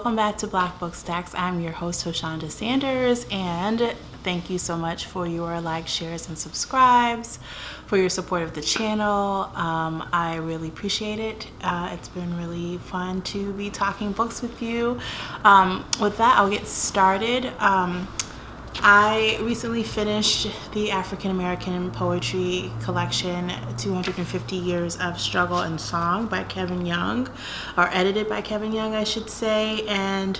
welcome back to Black Book Stacks. I'm your host, Hoshonda Sanders, and thank you so much for your likes, shares, and subscribes, for your support of the channel. I really appreciate it. It's been really fun to be talking books with you. With that, I'll get started. I recently finished the African American Poetry Collection, 250 Years of Struggle and Song by Kevin Young, or edited by Kevin Young, I should say. And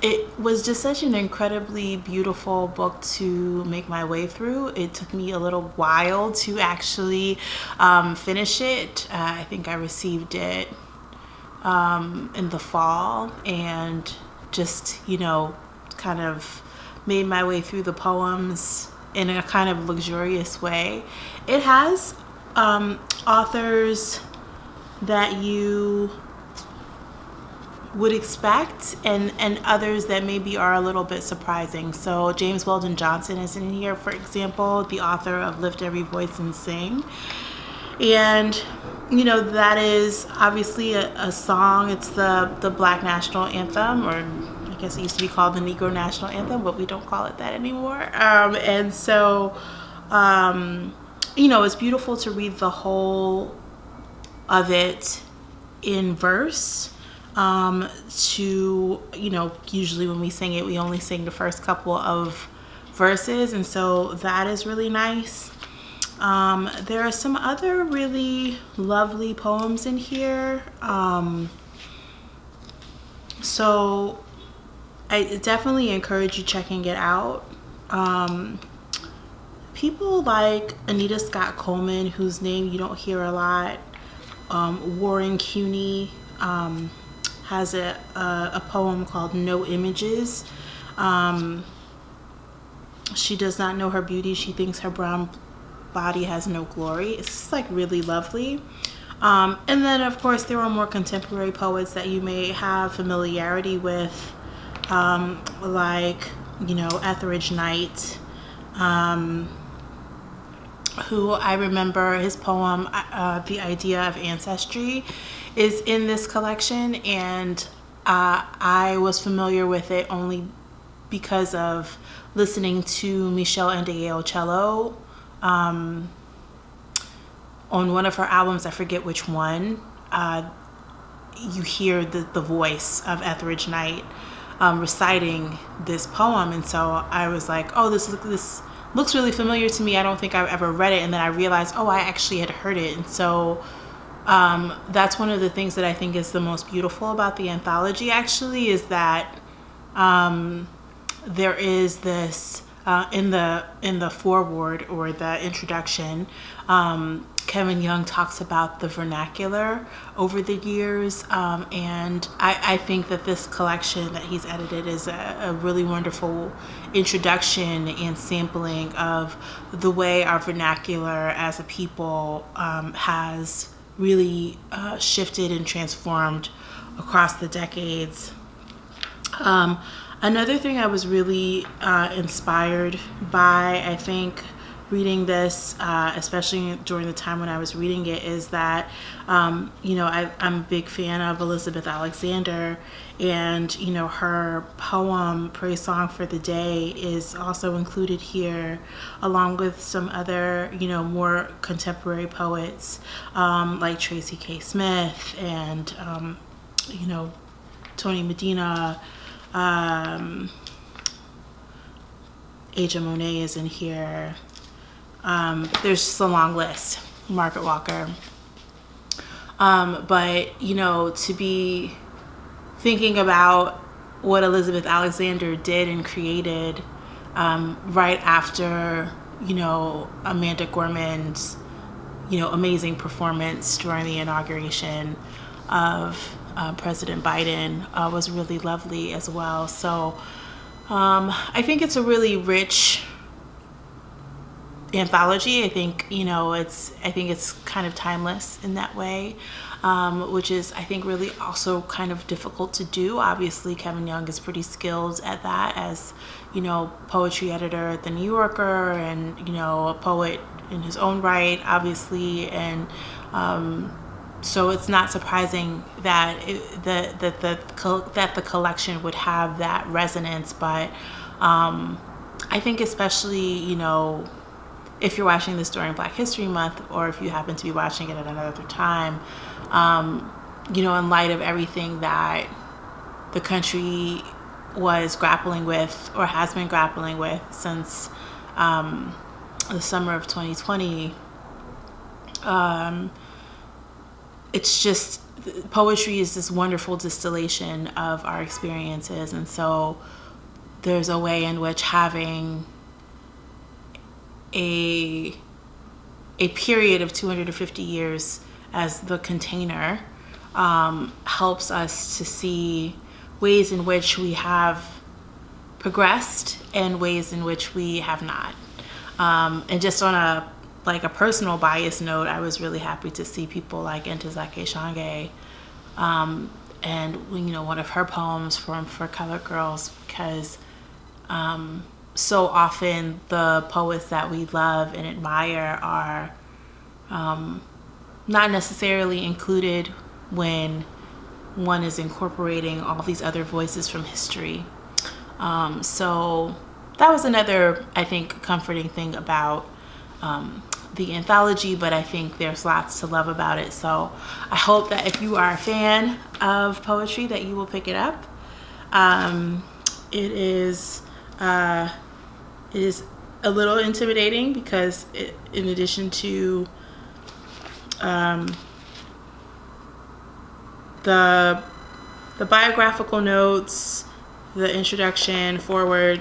it was just such an incredibly beautiful book to make my way through. It took me a little while to actually finish it. I think I received it in the fall, and just, kind of made my way through the poems in a kind of luxurious way. It has authors that you would expect, and others that maybe are a little bit surprising. So James Weldon Johnson is in here, for example, the author of Lift Every Voice and Sing. And that is obviously a song. It's the Black National Anthem, or I guess it used to be called the Negro National Anthem, but we don't call it that anymore. And so, it's beautiful to read the whole of it in verse. Usually when we sing it, we only sing the first couple of verses, and so that is really nice. There are some other really lovely poems in here. So I definitely encourage you checking it out. People like Anita Scott Coleman, whose name you don't hear a lot. Warren Cuny has a poem called No Images. She does not know her beauty. She thinks her brown body has no glory. It's just like really lovely. And then of course there are more contemporary poets that you may have familiarity with, like Etheridge Knight, who I remember his poem The Idea of Ancestry is in this collection, and I was familiar with it only because of listening to Michelle Ndegeocello on one of her albums. I forget which one. You hear the voice of Etheridge Knight reciting this poem, and so I was like, oh, this looks really familiar to me. I don't think I've ever read it. And then I realized, oh, I actually had heard it. And so that's one of the things that I think is the most beautiful about the anthology, actually, is that there is this in the foreword, or the introduction, Kevin Young talks about the vernacular over the years, and I think that this collection that he's edited is a really wonderful introduction and sampling of the way our vernacular as a people has really shifted and transformed across the decades. Another thing I was really inspired by, I think, reading this, especially during the time when I was reading it, is that, I'm a big fan of Elizabeth Alexander, and, her poem, Praise Song for the Day, is also included here, along with some other, more contemporary poets, like Tracy K. Smith and, Tony Medina. Aja Monet is in here. There's just a long list. Margaret Walker. But to be thinking about what Elizabeth Alexander did and created right after Amanda Gorman's amazing performance during the inauguration of President Biden was really lovely as well. So I think it's a really rich anthology. I think it's kind of timeless in that way, which is, I think, really also kind of difficult to do. Obviously Kevin Young is pretty skilled at that, as poetry editor at the New Yorker, and a poet in his own right, obviously, and So it's not surprising that that the collection would have that resonance. But I think especially, you know, if you're watching this during Black History Month, or if you happen to be watching it at another time, you know, in light of everything that the country was grappling with, or has been grappling with since the summer of 2020, it's just, poetry is this wonderful distillation of our experiences. And so there's a way in which having a period of 250 years as the container helps us to see ways in which we have progressed and ways in which we have not. And just on a personal bias note, I was really happy to see people like Ntozake Shange, and you know, one of her poems from For Colored Girls, because so often the poets that we love and admire are not necessarily included when one is incorporating all these other voices from history. So that was another, I think, comforting thing about the anthology, but I think there's lots to love about it. So I hope that if you are a fan of poetry, that you will pick it up. It is a little intimidating because in addition to the biographical notes, the introduction, forward,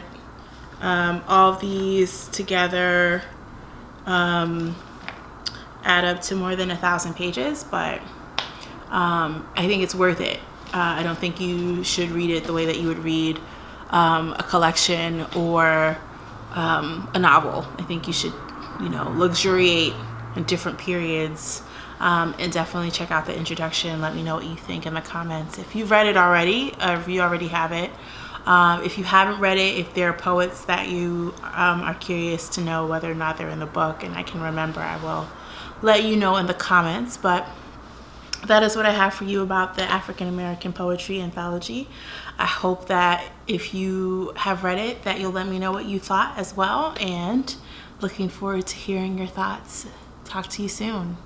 all of these together add up to more than 1,000 pages, but I think it's worth it. I don't think you should read it the way that you would read a collection or a novel. I think you should, you know, luxuriate in different periods, and definitely check out the introduction. Let me know what you think in the comments. If you've read it already, or if you already have it. If you haven't read it, if there are poets that you are curious to know whether or not they're in the book and I can remember, I will let you know in the comments. But that is what I have for you about the African American Poetry Anthology. I hope that if you have read it, that you'll let me know what you thought as well, and looking forward to hearing your thoughts. Talk to you soon.